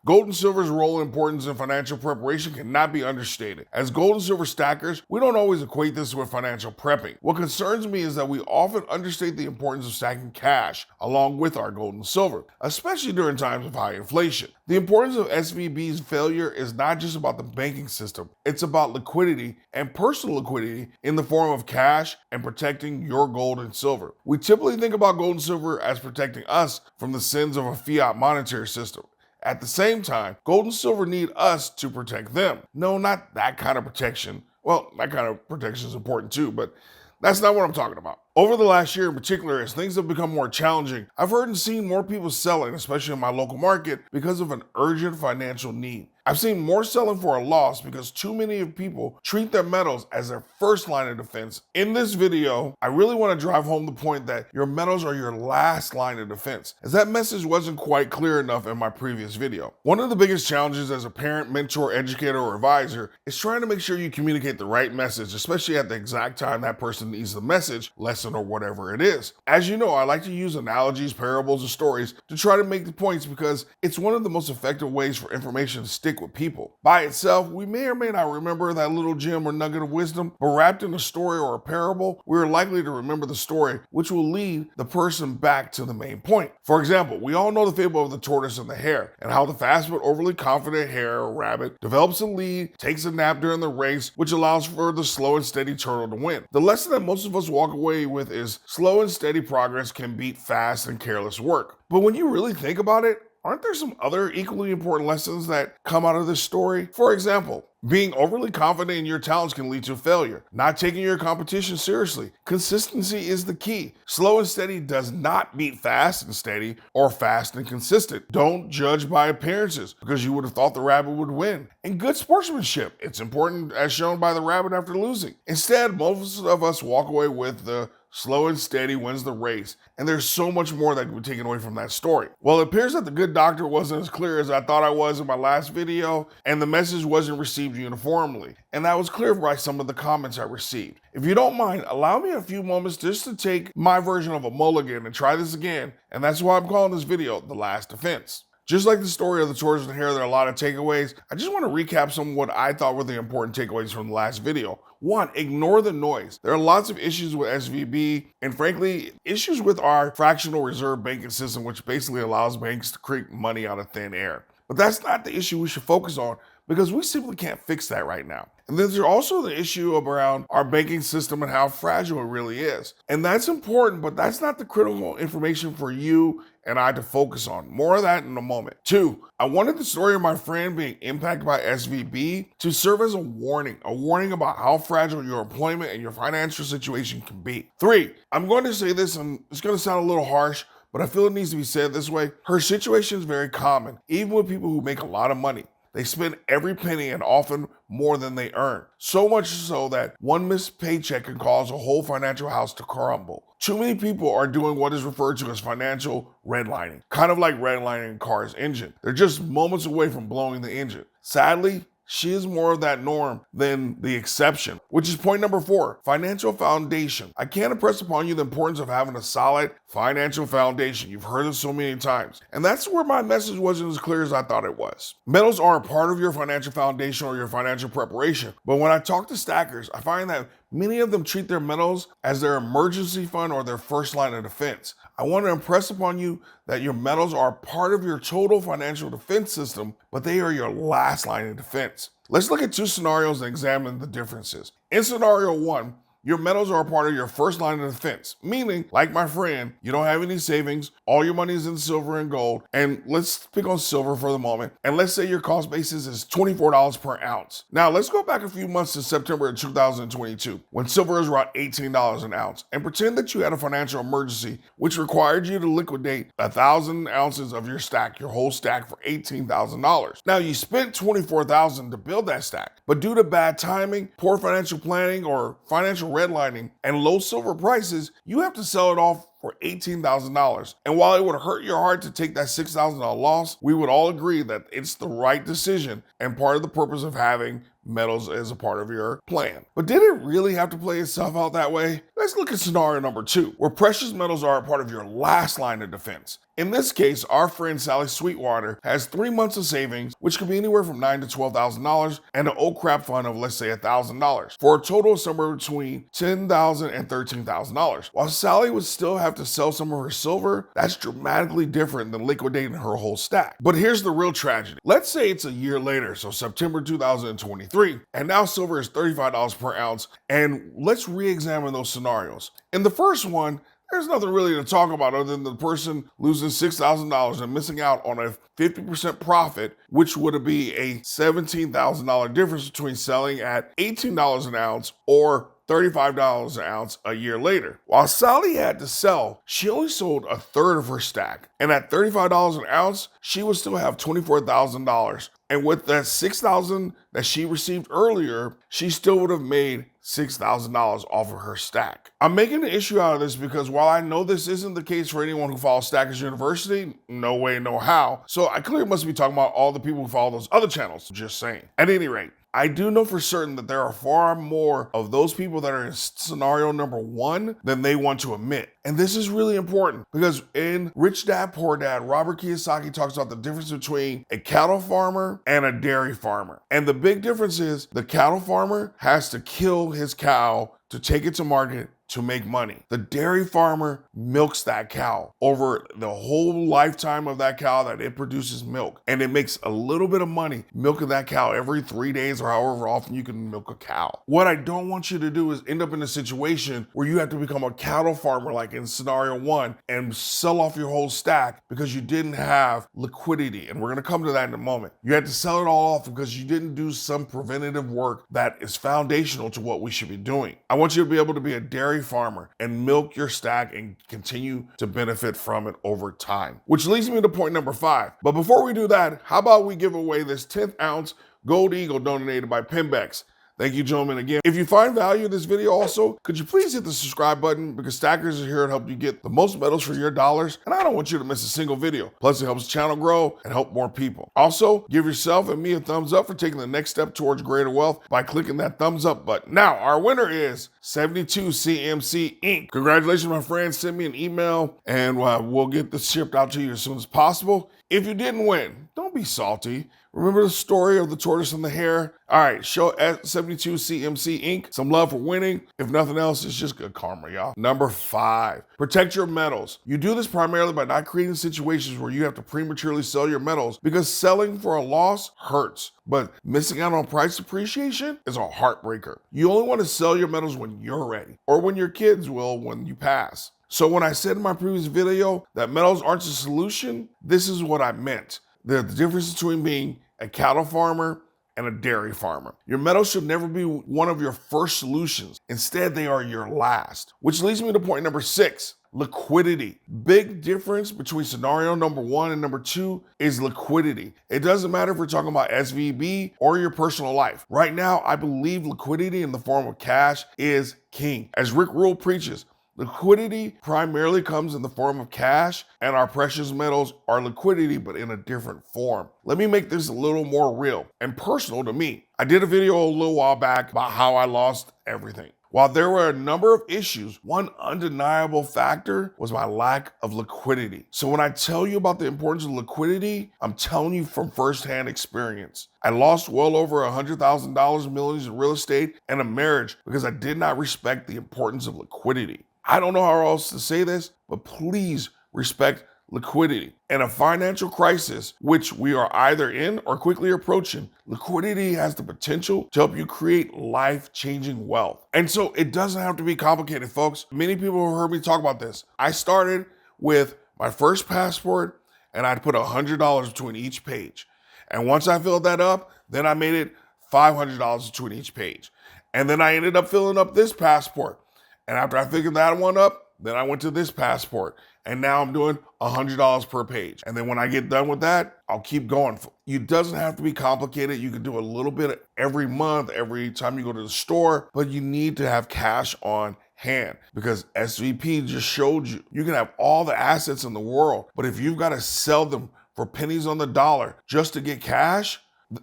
Gold and silver's role and importance in financial preparation cannot be understated. As gold and silver stackers, we don't always equate this with financial prepping. What concerns me is that we often understate the importance of stacking cash along with our gold and silver, especially during times of high inflation. The importance of SVB's failure is not just about the banking system, it's about liquidity and personal liquidity in the form of cash and protecting your gold and silver. We typically think about gold and silver as protecting us from the sins of a fiat monetary system. At the same time, gold and silver need us to protect them. No, not that kind of protection. Well, that kind of protection is important too, but that's not what I'm talking about. Over the last year in particular, as things have become more challenging, I've heard and seen more people selling, especially in my local market, because of an urgent financial need. I've seen more selling for a loss because too many people treat their metals as their first line of defense. In this video, I really want to drive home the point that your metals are your last line of defense, as that message wasn't quite clear enough in my previous video. One of the biggest challenges as a parent, mentor, educator, or advisor is trying to make sure you communicate the right message, especially at the exact time that person needs the message, lesson, or whatever it is. As you know, I like to use analogies, parables, and stories to try to make the points because it's one of the most effective ways for information to stick with people. By itself, we may or may not remember that little gem or nugget of wisdom, but wrapped in a story or a parable, we are likely to remember the story, which will lead the person back to the main point. For example, we all know the fable of the tortoise and the hare, and how the fast but overly confident hare or rabbit develops a lead, takes a nap during the race, which allows for the slow and steady turtle to win. The lesson that most of us walk away with is slow and steady progress can beat fast and careless work. But when you really think about it, aren't there some other equally important lessons that come out of this story? For example, being overly confident in your talents can lead to failure. Not taking your competition seriously. Consistency is the key. Slow and steady does not beat fast and steady or fast and consistent. Don't judge by appearances because you would have thought the rabbit would win. And good sportsmanship. It's important as shown by the rabbit after losing. Instead, most of us walk away with the slow and steady wins the race, and there's so much more that can be taken away from that story. Well, it appears that the good doctor wasn't as clear as I thought I was in my last video, and the message wasn't received uniformly, and that was clear by some of the comments I received. If you don't mind, allow me a few moments just to take my version of a mulligan and try this again, and that's why I'm calling this video The Last Defense. Just like the story of the tortoise and hare, there are a lot of takeaways. I just want to recap some of what I thought were the important takeaways from the last video. One, ignore the noise. There are lots of issues with SVB and frankly, issues with our fractional reserve banking system, which basically allows banks to create money out of thin air. But that's not the issue we should focus on because we simply can't fix that right now. And then there's also the issue around our banking system and how fragile it really is. And that's important, but that's not the critical information for you and I to focus on. More of that in a moment. Two, I wanted the story of my friend being impacted by SVB to serve as a warning about how fragile your employment and your financial situation can be. Three, I'm going to say this and it's going to sound a little harsh, but I feel it needs to be said this way. Her situation is very common, even with people who make a lot of money. They spend every penny and often more than they earn. So much so that one missed paycheck can cause a whole financial house to crumble. Too many people are doing what is referred to as financial redlining, kind of like redlining a car's engine. They're just moments away from blowing the engine. Sadly, she is more of that norm than the exception, which is point number 4, financial foundation. I can't impress upon you the importance of having a solid financial foundation. You've heard it so many times. And that's where my message wasn't as clear as I thought it was. Metals are a part of your financial foundation or your financial preparation. But when I talk to stackers, I find that many of them treat their metals as their emergency fund or their first line of defense. I want to impress upon you that your metals are part of your total financial defense system, but they are your last line of defense. Let's look at 2 scenarios and examine the differences. In scenario 1, your metals are a part of your first line of defense, meaning, like my friend, you don't have any savings, all your money is in silver and gold, and let's pick on silver for the moment, and let's say your cost basis is $24 per ounce. Now, let's go back a few months to September of 2022, when silver is around $18 an ounce, and pretend that you had a financial emergency, which required you to liquidate 1,000 ounces of your stack, your whole stack, for $18,000. Now, you spent $24,000 to build that stack, but due to bad timing, poor financial planning, or financial redlining, and low silver prices, you have to sell it off for $18,000. And while it would hurt your heart to take that $6,000 loss, we would all agree that it's the right decision and part of the purpose of having metals as a part of your plan. But did it really have to play itself out that way? Let's look at scenario number 2, where precious metals are a part of your last line of defense. In this case, our friend Sally Sweetwater has 3 months of savings, which could be anywhere from $9,000 to $12,000, and an old crap fund of, let's say, $1,000, for a total of somewhere between $10,000 and $13,000. While Sally would still have to sell some of her silver, that's dramatically different than liquidating her whole stack. But here's the real tragedy. Let's say it's a year later, so September 2023, and now silver is $35 per ounce, and let's re-examine those scenarios. In the first one, there's nothing really to talk about other than the person losing $6,000 and missing out on a 50% profit, which would be a $17,000 difference between selling at $18 an ounce or $35 an ounce a year later. While Sally had to sell, she only sold a third of her stack. And at $35 an ounce, she would still have $24,000. And with that $6,000 that she received earlier, she still would have made $6,000 off of her stack. I'm making an issue out of this because while I know this isn't the case for anyone who follows Stackers University, no way, no how, so I clearly must be talking about all the people who follow those other channels, just saying. At any rate, I do know for certain that there are far more of those people that are in scenario number 1 than they want to admit. And this is really important because in Rich Dad, Poor Dad, Robert Kiyosaki talks about the difference between a cattle farmer and a dairy farmer. And the big difference is the cattle farmer has to kill his cow to take it to market to make money. The dairy farmer milks that cow over the whole lifetime of that cow that it produces milk. And it makes a little bit of money milking that cow every 3 days or however often you can milk a cow. What I don't want you to do is end up in a situation where you have to become a cattle farmer like in scenario 1 and sell off your whole stack because you didn't have liquidity. And we're gonna come to that in a moment. You had to sell it all off because you didn't do some preventative work that is foundational to what we should be doing. I want you to be able to be a dairy farmer and milk your stack and continue to benefit from it over time. Which leads me to point number 5. But before we do that, how about we give away this 10th ounce Gold Eagle donated by Pimbex. Thank you, gentlemen, again. If you find value in this video also, could you please hit the subscribe button because Stackers is here to help you get the most medals for your dollars, and I don't want you to miss a single video. Plus, it helps the channel grow and help more people. Also, give yourself and me a thumbs up for taking the next step towards greater wealth by clicking that thumbs up button. Now, our winner is 72CMC Inc. Congratulations, my friend. Send me an email, and we'll get this shipped out to you as soon as possible. If you didn't win, don't be salty. Remember the story of the tortoise and the hare? All right, show at 72CMC Inc. some love for winning. If nothing else, it's just good karma, y'all. Number 5, protect your metals. You do this primarily by not creating situations where you have to prematurely sell your metals because selling for a loss hurts. But missing out on price appreciation is a heartbreaker. You only want to sell your metals when you're ready or when your kids will when you pass. So when I said in my previous video that metals aren't the solution, this is what I meant. The difference between being a cattle farmer and a dairy farmer. Your metals should never be one of your first solutions. Instead, they are your last. Which leads me to point number 6, liquidity. Big difference between scenario number 1 and number 2 is liquidity. It doesn't matter if we're talking about SVB or your personal life. Right now, I believe liquidity in the form of cash is king. As Rick Rule preaches, liquidity primarily comes in the form of cash, and our precious metals are liquidity, but in a different form. Let me make this a little more real and personal to me. I did a video a little while back about how I lost everything. While there were a number of issues, one undeniable factor was my lack of liquidity. So when I tell you about the importance of liquidity, I'm telling you from firsthand experience. I lost well over $100,000 millions in real estate and a marriage because I did not respect the importance of liquidity. I don't know how else to say this, but please respect liquidity. In a financial crisis, which we are either in or quickly approaching, liquidity has the potential to help you create life-changing wealth. And so it doesn't have to be complicated, folks. Many people have heard me talk about this. I started with my first passport and I'd put $100 between each page. And once I filled that up, then I made it $500 between each page. And then I ended up filling up this passport. And after I figured that one up, then I went to this passport. And now I'm doing $100 per page. And then when I get done with that, I'll keep going. It doesn't have to be complicated. You can do a little bit every month, every time you go to the store, but you need to have cash on hand because SVP just showed you. You can have all the assets in the world, but if you've got to sell them for pennies on the dollar just to get cash,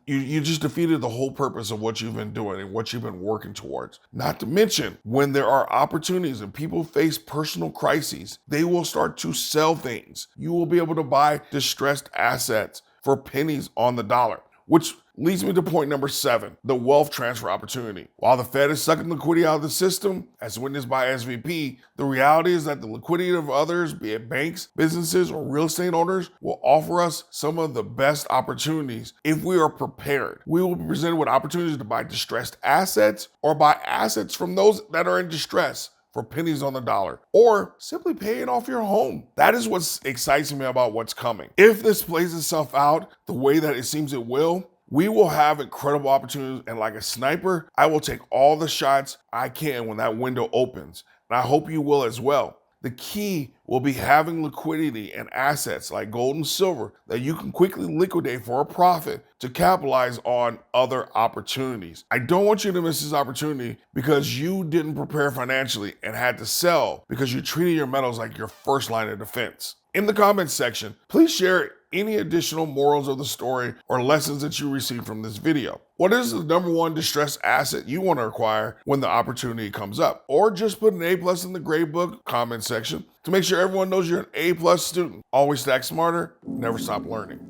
You just defeated the whole purpose of what you've been doing and what you've been working towards. Not to mention, when there are opportunities and people face personal crises, they will start to sell things. You will be able to buy distressed assets for pennies on the dollar, which leads me to point number 7, the wealth transfer opportunity. While the Fed is sucking liquidity out of the system, as witnessed by SVP, the reality is that the liquidity of others, be it banks, businesses, or real estate owners, will offer us some of the best opportunities if we are prepared. We will be presented with opportunities to buy distressed assets or buy assets from those that are in distress for pennies on the dollar, or simply paying off your home. That is what excites me about what's coming. If this plays itself out the way that it seems it will, we will have incredible opportunities, and like a sniper, I will take all the shots I can when that window opens, and I hope you will as well. The key will be having liquidity and assets like gold and silver that you can quickly liquidate for a profit to capitalize on other opportunities. I don't want you to miss this opportunity because you didn't prepare financially and had to sell because you treated your metals like your first line of defense. In the comments section, please share any additional morals of the story or lessons that you received from this video. What is the number one distressed asset you want to acquire when the opportunity comes up? Or just put an A+ in the grade book comment section to make sure everyone knows you're an A+ student. Always stack smarter, never stop learning.